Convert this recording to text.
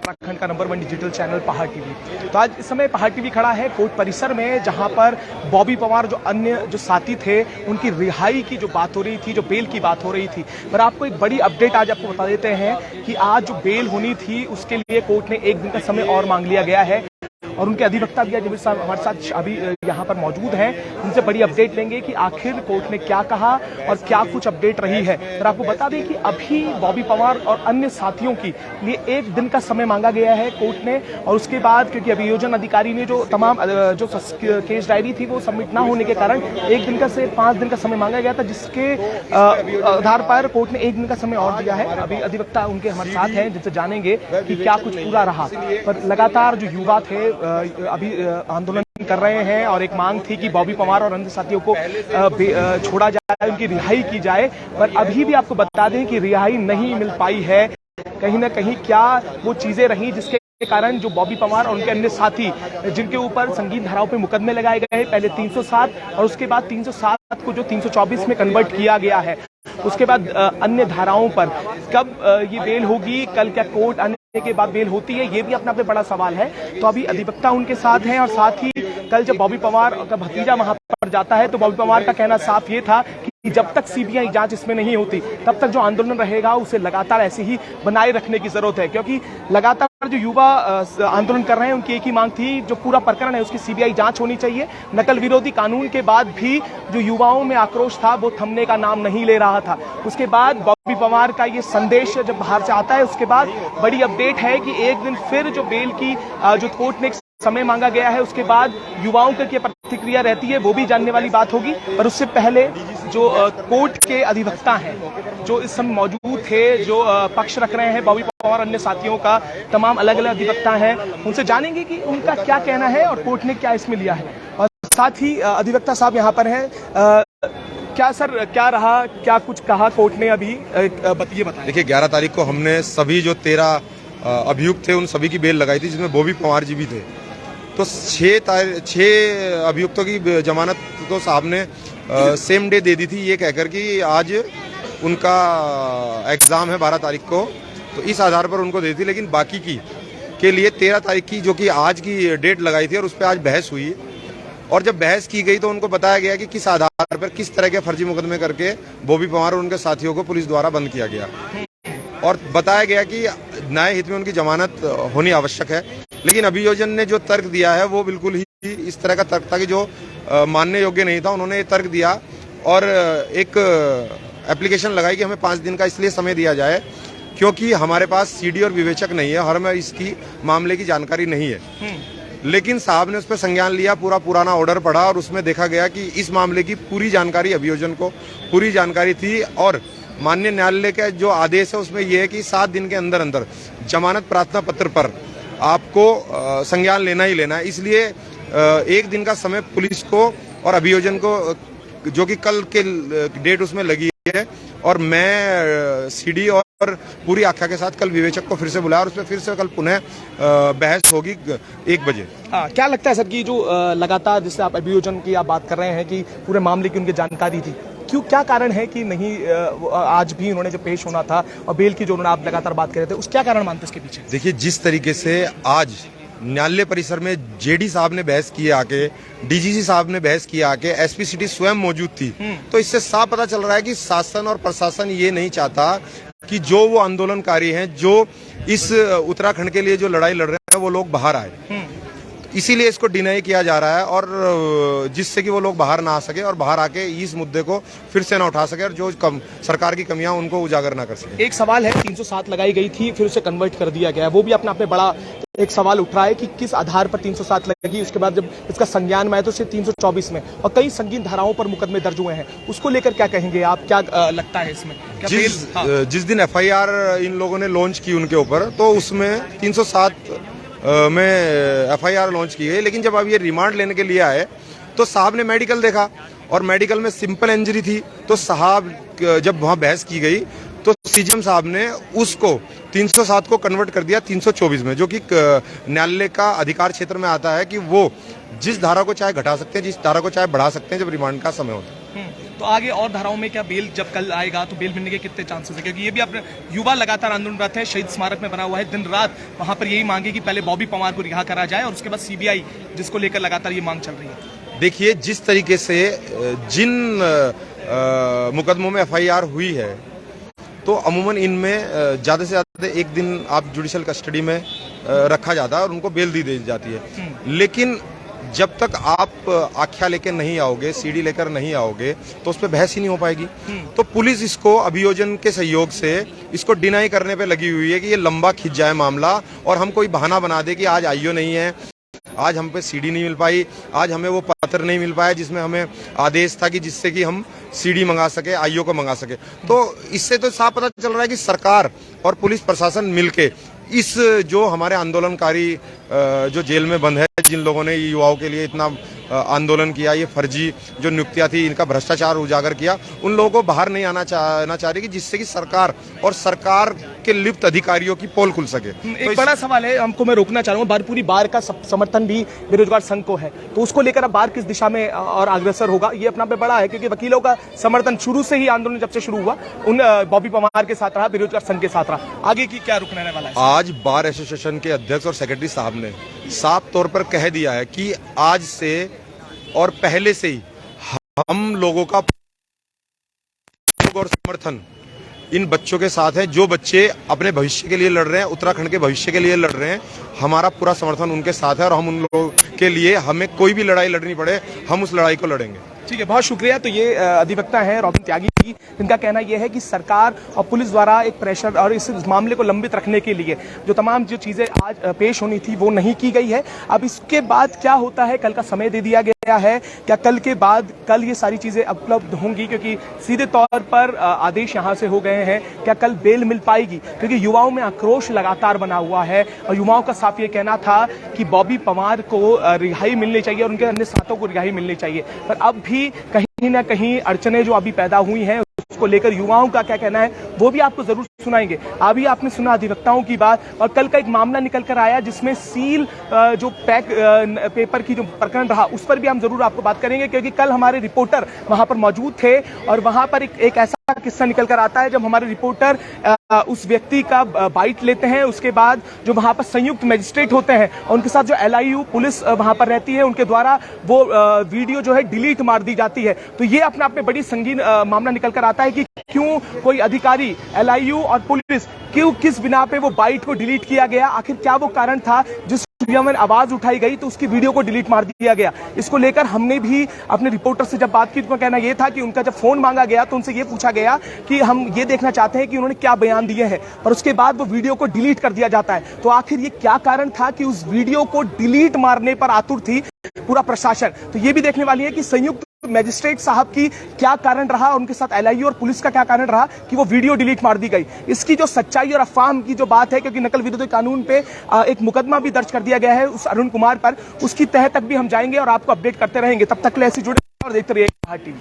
उत्तराखंड का number 1 digital channel पहाड़ TV. तो आज इस समय पहाड़ टीवी खड़ा है कोर्ट परिसर में, जहां पर बॉबी पवार जो अन्य जो साथी थे उनकी रिहाई की जो बात हो रही थी, जो बेल की बात हो रही थी। पर आपको एक बड़ी अपडेट आज आपको बता देते हैं कि आज जो बेल होनी थी उसके लिए कोर्ट ने 1 दिन का समय और मांग लिया गया है। और उनके अधिवक्ता भी आज हमारे साथ अभी यहाँ पर मौजूद हैं। उनसे बड़ी अपडेट लेंगे कि आखिर कोर्ट ने क्या कहा और क्या कुछ अपडेट रही है। पर आपको बता दें कि अभी बॉबी पवार और अन्य साथियों की लिए 1 दिन का समय मांगा गया है कोर्ट ने। और उसके बाद क्योंकि अभियोजन अधिकारी ने जो तमाम जो केस डायरी थी वो सबमिट ना होने के कारण 1 दिन का से 5 दिन का समय मांगा गया था, जिसके आधार पर कोर्ट ने 1 दिन का समय और दिया है। अभी अधिवक्ता उनके हमारे साथ हैं, जिनसे जानेंगे कि क्या कुछ पूरा रहा। पर लगातार जो युवा थे अभी आंदोलन कर रहे हैं और एक मांग थी कि बॉबी पवार और अन्य साथियों को छोड़ा जाए, उनकी रिहाई की जाए। पर अभी भी आपको बता दें कि रिहाई नहीं मिल पाई है। कहीं ना कहीं क्या वो चीजें रही जिसके कारण जो बॉबी पवार और उनके अन्य साथी, जिनके ऊपर संगीन धाराओं पे मुकदमे लगाए गए हैं, पहले 307 और उसके बाद 307 को जो 324 में कन्वर्ट किया गया है, उसके बाद अन्य धाराओं पर कब ये बेल होगी, कल क्या कोर्ट आने के बाद बेल होती है, ये भी अपना पे बड़ा सवाल है। तो अभी अधिवक्ता उनके साथ हैं और साथ ही कल जब बॉबी पवार का भतीजा वहां पर जाता है तो बॉबी पवार का कहना साफ ये था कि जब तक सीबीआई जांच इसमें नहीं होती तब तक जो आंदोलन रहेगा उसे लगातार ऐसे ही बनाए रखने की जरूरत है। क्योंकि लगातार जो युवा आंदोलन कर रहे हैं उनकी एक ही मांग थी, जो पूरा प्रकरण है उसकी सीबीआई जांच होनी चाहिए। नकल विरोधी कानून के बाद भी जो युवाओं में आक्रोश था वो थमने का नाम नहीं ले रहा था। उसके बाद बॉबी पवार का ये संदेश जब बाहर से आता है, उसके बाद बड़ी अपडेट है कि 1 दिन फिर जो बेल की जो कोर्ट ने समय मांगा गया है, उसके बाद युवाओं की प्रतिक्रिया रहती है वो भी जानने वाली बात होगी। पर उससे पहले जो कोर्ट के अधिवक्ता हैं जो इस समय मौजूद थे, जो पक्ष रख रहे हैं बॉबी पवार अन्य साथियों का, तमाम अलग अलग अधिवक्ता हैं, उनसे जानेंगे कि उनका क्या कहना है और कोर्ट ने क्या इसमें लिया है। और साथ ही अधिवक्ता साहब यहाँ पर हैं। क्या सर, क्या रहा, क्या कुछ कहा कोर्ट ने अभी, ये बताएं। देखिए, 11 तारीख को हमने सभी जो 13 अभियुक्त थे उन सभी की बेल लगाई थी, जिसमें बॉबी पवार जी भी थे। तो 6 अभियुक्तों की जमानत तो साहब ने सेम डे दे दी थी, ये कहकर कि आज उनका एग्जाम है 12 तारीख को, तो इस आधार पर उनको दे दी। लेकिन बाकी की के लिए 13 तारीख की, जो कि आज की डेट लगाई थी, और उस पर आज बहस हुई। और जब बहस की गई तो उनको बताया गया कि किस आधार पर किस तरह के फर्जी मुकदमे करके बॉबी पवार और उनके साथियों को पुलिस द्वारा बंद किया गया, और बताया गया कि न्याय हित में उनकी जमानत होनी आवश्यक है। लेकिन अभियोजन ने जो तर्क दिया है वो बिल्कुल ही इस तरह का तर्क था कि जो मानने योग्य नहीं था। उन्होंने तर्क दिया और एक एप्लीकेशन लगाई कि हमें 5 दिन का इसलिए समय दिया जाए क्योंकि हमारे पास सीडी और विवेचक नहीं है, हमें इसकी मामले की जानकारी नहीं है। लेकिन साहब ने उस पर संज्ञान लिया, पूरा पुराना ऑर्डर पढ़ा और उसमें देखा गया कि इस मामले की पूरी जानकारी अभियोजन को पूरी जानकारी थी। और माननीय न्यायालय का जो आदेश है उसमें यह है कि 7 दिन के अंदर अंदर जमानत प्रार्थना पत्र पर आपको संज्ञान लेना ही लेना है। इसलिए 1 दिन का समय पुलिस को और अभियोजन को, जो कि कल के डेट उसमें लगी है, और मैं सीडी और पूरी आख्या के साथ कल विवेचक को फिर से बुलाया और उसमें फिर से कल पुनः बहस होगी 1 बजे। क्या लगता है सर कि जो लगातार जिससे आप अभियोजन की आप बात कर रहे हैं कि पूरे मामले की उनकी जानकारी थी, क्यों, क्या कारण है कि नहीं आज भी उन्होंने जो पेश होना था और बेल की जो उन्होंने आप लगातार बात कर रहे थे, उस क्या कारण मानते उसके पीछे? देखिए, जिस तरीके से आज न्यायालय परिसर में जेडी साहब ने बहस किए आके, डीजीसी साहब ने बहस किया आके, एसपी सिटी स्वयं मौजूद थी, तो इससे साफ पता चल रहा है कि शासन और प्रशासन ये नहीं चाहता कि जो वो आंदोलनकारी हैं, जो इस उत्तराखंड के लिए जो लड़ाई लड़ रहे हैं, वो लोग बाहर आए। इसीलिए इसको डिनाई किया जा रहा है, और जिससे कि वो लोग बाहर ना आ सके और बाहर आके इस मुद्दे को फिर से ना उठा सके और जो सरकार की कमियां उनको उजागर ना कर सके। एक सवाल है, 307 लगाई गई थी, फिर उसे कन्वर्ट कर दिया गया, वो भी अपने आप में बड़ा एक सवाल उठ रहा है कि किस आधार पर 307 लगी। उसके बाद जब इसका संज्ञान में आया तो सिर्फ 324 में, और कई संगीन धाराओं पर मुकदमे दर्ज हुए हैं, उसको लेकर क्या कहेंगे आप, क्या लगता है इसमें? जिस दिन एफआईआर इन लोगों ने लॉन्च की उनके ऊपर, तो उसमें 307 में एफआईआर लॉन्च की गई। लेकिन जब अब ये रिमांड लेने के लिए आए तो साहब ने मेडिकल देखा और मेडिकल में सिंपल इंजरी थी, तो साहब जब वहां बहस की गई तो सीजीएम साहब ने उसको 307 को कन्वर्ट कर दिया 324 में, जो कि न्यायालय का अधिकार क्षेत्र में आता है कि वो जिस धारा को चाहे घटा सकते हैं, जिस धारा को चाहे बढ़ा सकते हैं जब रिमांड का समय होता है। तो आगे और धाराओं में क्या बेल जब कल आएगा तो बेल मिलने के कितने चांसेस है, क्योंकि ये भी अपने युवा लगातार आंदोलनरत है, शहीद स्मारक में बना हुआ है, दिन रात वहां पर यही मांगे कि पहले बॉबी पवार को रिहा करा जाए और उसके बाद सीबीआई, जिसको लेकर लगातार ये मांग चल रही है। देखिए, जिस तरीके से जिन मुकदमों में एफआईआर हुई है, तो अमूमन इनमें ज़्यादा से ज़्यादा एक दिन आप जुडिशल कस्टडी में रखा जाता है और उनको बेल दी जाती है। लेकिन जब तक आप आख्या लेकर नहीं आओगे, सीडी लेकर नहीं आओगे, तो उस पर बहस ही नहीं हो पाएगी। तो पुलिस इसको अभियोजन के सहयोग से इसको डिनाई करने पे लगी हुई है कि ये लंबा खिंच जाए मामला और हम कोई बहाना बना दे कि आज आईओ नहीं है, आज हम पे सीडी नहीं मिल पाई, आज हमें वो पत्र नहीं मिल पाया जिसमें हमें आदेश था कि जिससे कि हम सीडी मंगा सके, आईओ को मंगा सके। तो इससे तो साफ पता चल रहा है कि सरकार और पुलिस प्रशासन मिलके इस जो हमारे आंदोलनकारी जो जेल में बंद है, जिन लोगों ने युवाओं के लिए इतना आंदोलन किया, ये फर्जी जो नियुक्तियां थी, इनका भ्रष्टाचार उजागर किया, उन लोगों को बाहर नहीं आना चाह रही कि जिससे कि सरकार और सरकार के लिप्त अधिकारियों की पोल खुल सके। एक बड़ा सवाल है, हमको मैं रोकना चाहूंगा, भरपूरी बार का समर्थन भी बेरोजगार संघ को है, तो उसको लेकर अब बार किस दिशा में और अग्रसर होगा, ये अपना पे बड़ा है, क्योंकि वकीलों का समर्थन शुरू से ही आंदोलन जब से शुरू हुआ उन बॉबी पवार के साथ रहा, बेरोजगार संघ के साथ रहा। आगे की क्या रुख रहने वाला है? आज बार एसोसिएशन के अध्यक्ष और सेक्रेटरी साहब ने साफ तौर पर कह दिया है कि आज से और पहले से ही हम लोगों का और समर्थन इन बच्चों के साथ है, जो बच्चे अपने भविष्य के लिए लड़ रहे हैं, उत्तराखंड के भविष्य के लिए लड़ रहे हैं। हमारा पूरा समर्थन उनके साथ है और हम उन लोगों के लिए, हमें कोई भी लड़ाई लड़नी पड़े, हम उस लड़ाई को लड़ेंगे। ठीक है, बहुत शुक्रिया। तो ये अधिवक्ता हैं रॉबिन त्यागी जी, जिनका कहना यह है कि सरकार और पुलिस द्वारा एक प्रेशर और इस मामले को लंबित रखने के लिए जो तमाम जो चीजें आज पेश होनी थी वो नहीं की गई है। अब इसके बाद क्या होता है, कल का समय दे दिया गया है, क्या कल के बाद कल ये सारी चीजें उपलब्ध होंगी, क्योंकि सीधे तौर पर आदेश यहाँ से हो गए हैं, क्या कल बेल मिल पाएगी, क्योंकि युवाओं में आक्रोश लगातार बना हुआ है और युवाओं का साफ ये कहना था कि बॉबी पवार को रिहाई मिलनी चाहिए और उनके अन्य साथियों को रिहाई मिलनी चाहिए। पर अब भी कहीं ना कहीं अड़चने जो अभी पैदा हुई हैं, उसको लेकर युवाओं का क्या कहना है वो भी आपको जरूर सुनाएंगे। अभी आपने सुना अधिवक्ताओं की बात, और कल का एक मामला निकल कर आया जिसमें सील जो पैक पेपर की जो प्रकरण रहा, उस पर भी हम जरूर आपको बात करेंगे, क्योंकि कल हमारे रिपोर्टर वहां पर मौजूद थे और वहां पर एक ऐसा किस्सा निकल कर आता है जब हमारे रिपोर्टर उस व्यक्ति का बाइट लेते हैं, उसके बाद जो वहां पर संयुक्त मजिस्ट्रेट होते हैं और उनके साथ जो LIU पुलिस वहां पर रहती है, उनके द्वारा वो वीडियो जो है डिलीट मार दी जाती है। तो ये अपने आप में बड़ी संगीन मामला निकल कर आता है कि क्यों कोई अधिकारी, LIU और पुलिस, क्यों किस बिना पे वो बाइट को डिलीट किया गया, आखिर क्या वो कारण था जिस में आवाज उठाई गई तो उसकी वीडियो को डिलीट मार दिया गया। इसको लेकर हमने भी अपने रिपोर्टर से जब बात की तो कहना यह था कि उनका जब फोन मांगा गया तो उनसे ये पूछा गया कि हम ये देखना चाहते हैं कि उन्होंने क्या बयान दिए हैं, पर उसके बाद वो वीडियो को डिलीट कर दिया जाता है। तो आखिर ये क्या कारण था कि उस वीडियो को डिलीट मारने पर आतुर थी पूरा प्रशासन? तो ये भी देखने वाली है कि संयुक्त मैजिस्ट्रेट साहब की क्या कारण रहा, उनके साथ LIU और पुलिस का क्या कारण रहा कि वो वीडियो डिलीट मार दी गई। इसकी जो सच्चाई और अफवाह की जो बात है, क्योंकि नकल विरोधी कानून पे एक मुकदमा भी दर्ज कर दिया गया है उस अरुण कुमार पर, उसकी तह तक भी हम जाएंगे और आपको अपडेट करते रहेंगे। तब तक ले ऐसी जुड़े और देखते रहिए भारत टीवी।